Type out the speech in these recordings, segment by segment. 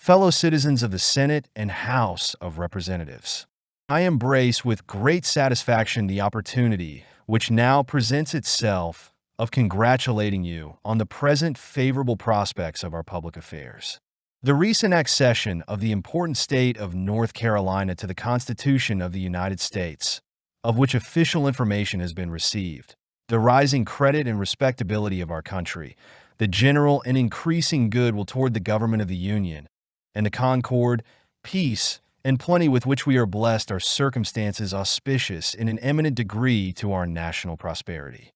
fellow citizens of the Senate and House of Representatives. I embrace with great satisfaction the opportunity which now presents itself of congratulating you on the present favorable prospects of our public affairs. The recent accession of the important state of North Carolina to the Constitution of the United States, of which official information has been received, the rising credit and respectability of our country, the general and increasing goodwill toward the government of the Union, and the concord, peace, and plenty with which we are blessed are circumstances auspicious in an eminent degree to our national prosperity.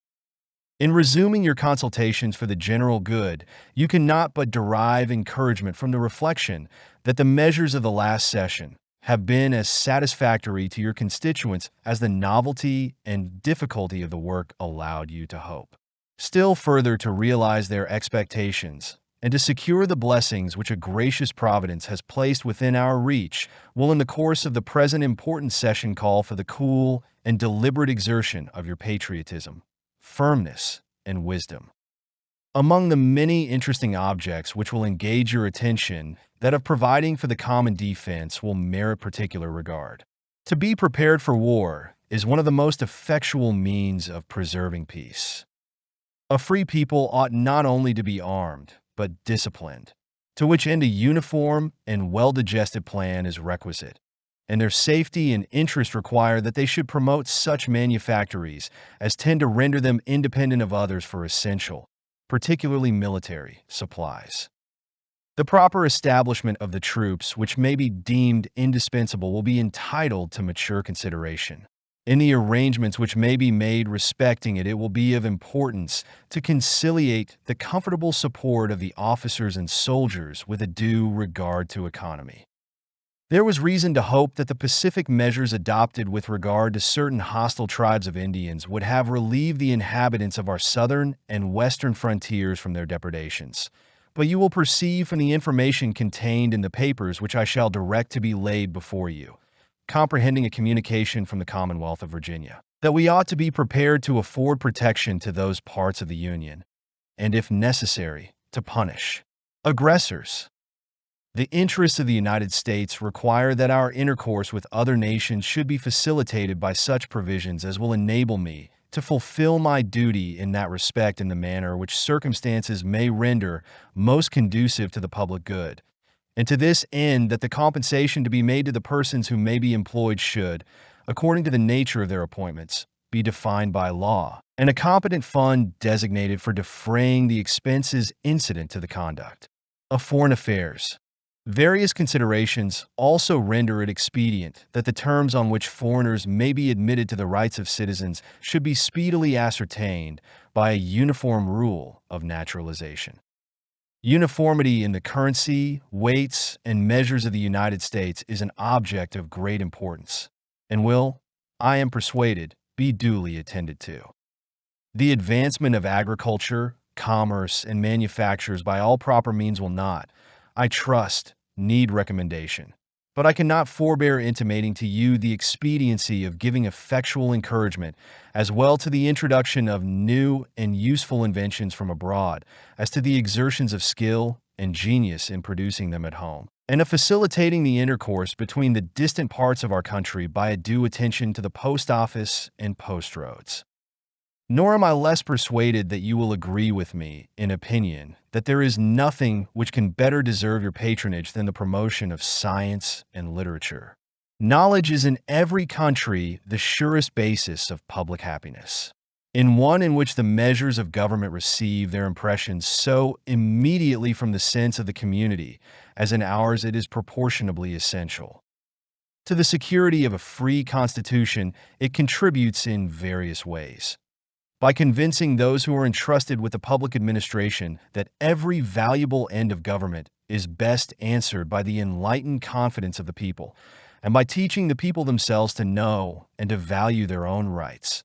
In resuming your consultations for the general good, you cannot but derive encouragement from the reflection that the measures of the last session have been as satisfactory to your constituents as the novelty and difficulty of the work allowed you to hope. Still further to realize their expectations, and to secure the blessings which a gracious providence has placed within our reach, will in the course of the present important session call for the cool and deliberate exertion of your patriotism, firmness, and wisdom. Among the many interesting objects which will engage your attention, that of providing for the common defense will merit particular regard. To be prepared for war is one of the most effectual means of preserving peace. A free people ought not only to be armed, but disciplined, to which end a uniform and well-digested plan is requisite, and their safety and interest require that they should promote such manufactories as tend to render them independent of others for essential, particularly military, supplies. The proper establishment of the troops which may be deemed indispensable will be entitled to mature consideration. In the arrangements which may be made respecting it, it will be of importance to conciliate the comfortable support of the officers and soldiers with a due regard to economy. There was reason to hope that the pacific measures adopted with regard to certain hostile tribes of Indians would have relieved the inhabitants of our southern and western frontiers from their depredations. But you will perceive from the information contained in the papers which I shall direct to be laid before you, comprehending a communication from the Commonwealth of Virginia, that we ought to be prepared to afford protection to those parts of the Union, and if necessary, to punish aggressors. The interests of the United States require that our intercourse with other nations should be facilitated by such provisions as will enable me to fulfill my duty in that respect in the manner which circumstances may render most conducive to the public good, and to this end that the compensation to be made to the persons who may be employed should, according to the nature of their appointments, be defined by law, and a competent fund designated for defraying the expenses incident to the conduct of foreign affairs. Various considerations also render it expedient that the terms on which foreigners may be admitted to the rights of citizens should be speedily ascertained by a uniform rule of naturalization. Uniformity in the currency, weights, and measures of the United States is an object of great importance, and will, I am persuaded, be duly attended to. The advancement of agriculture, commerce, and manufactures by all proper means will not, I trust, need recommendation. But I cannot forbear intimating to you the expediency of giving effectual encouragement, as well to the introduction of new and useful inventions from abroad, as to the exertions of skill and genius in producing them at home, and of facilitating the intercourse between the distant parts of our country by a due attention to the post office and post roads. Nor am I less persuaded that you will agree with me in opinion that there is nothing which can better deserve your patronage than the promotion of science and literature. Knowledge is in every country the surest basis of public happiness. In one in which the measures of government receive their impressions so immediately from the sense of the community, as in ours it is proportionably essential. To the security of a free constitution, it contributes in various ways. By convincing those who are entrusted with the public administration that every valuable end of government is best answered by the enlightened confidence of the people, and by teaching the people themselves to know and to value their own rights,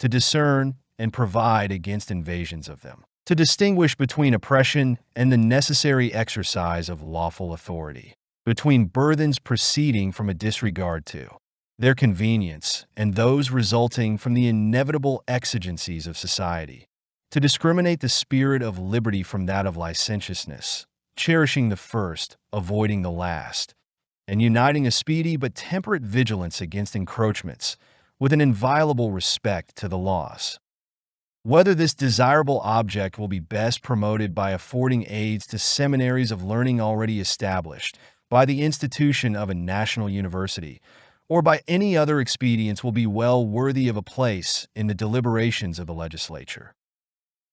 to discern and provide against invasions of them, to distinguish between oppression and the necessary exercise of lawful authority, between burthens proceeding from a disregard to their convenience and those resulting from the inevitable exigencies of society, to discriminate the spirit of liberty from that of licentiousness, cherishing the first, avoiding the last, and uniting a speedy but temperate vigilance against encroachments with an inviolable respect to the laws. Whether this desirable object will be best promoted by affording aids to seminaries of learning already established, by the institution of a national university, or by any other expedients will be well worthy of a place in the deliberations of the legislature.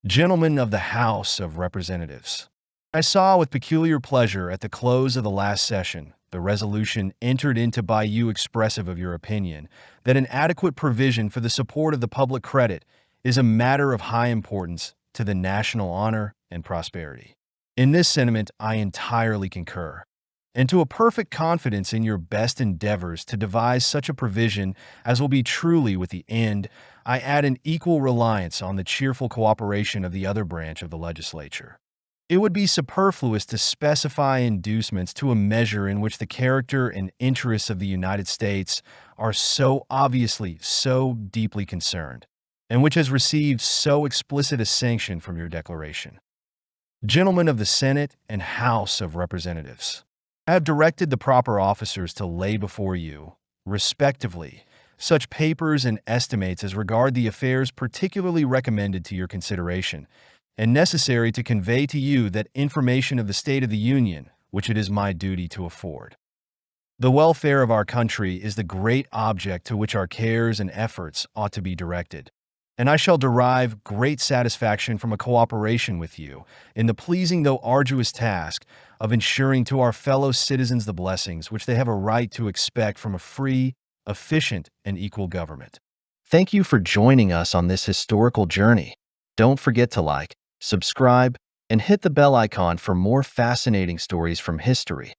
Gentlemen of the House of Representatives, I saw with peculiar pleasure at the close of the last session the resolution entered into by you expressive of your opinion that an adequate provision for the support of the public credit is a matter of high importance to the national honor and prosperity. In this sentiment, I entirely concur, and to a perfect confidence in your best endeavors to devise such a provision as will be truly with the end, I add an equal reliance on the cheerful cooperation of the other branch of the legislature. It would be superfluous to specify inducements to a measure in which the character and interests of the United States are so obviously, so deeply concerned, and which has received so explicit a sanction from your declaration. Gentlemen of the Senate and House of Representatives, I have directed the proper officers to lay before you, respectively, such papers and estimates as regard the affairs particularly recommended to your consideration, and necessary to convey to you that information of the state of the Union which it is my duty to afford. The welfare of our country is the great object to which our cares and efforts ought to be directed, and I shall derive great satisfaction from a cooperation with you in the pleasing though arduous task of ensuring to our fellow citizens the blessings which they have a right to expect from a free, efficient, and equal government. Thank you for joining us on this historical journey. Don't forget to like, subscribe, and hit the bell icon for more fascinating stories from history.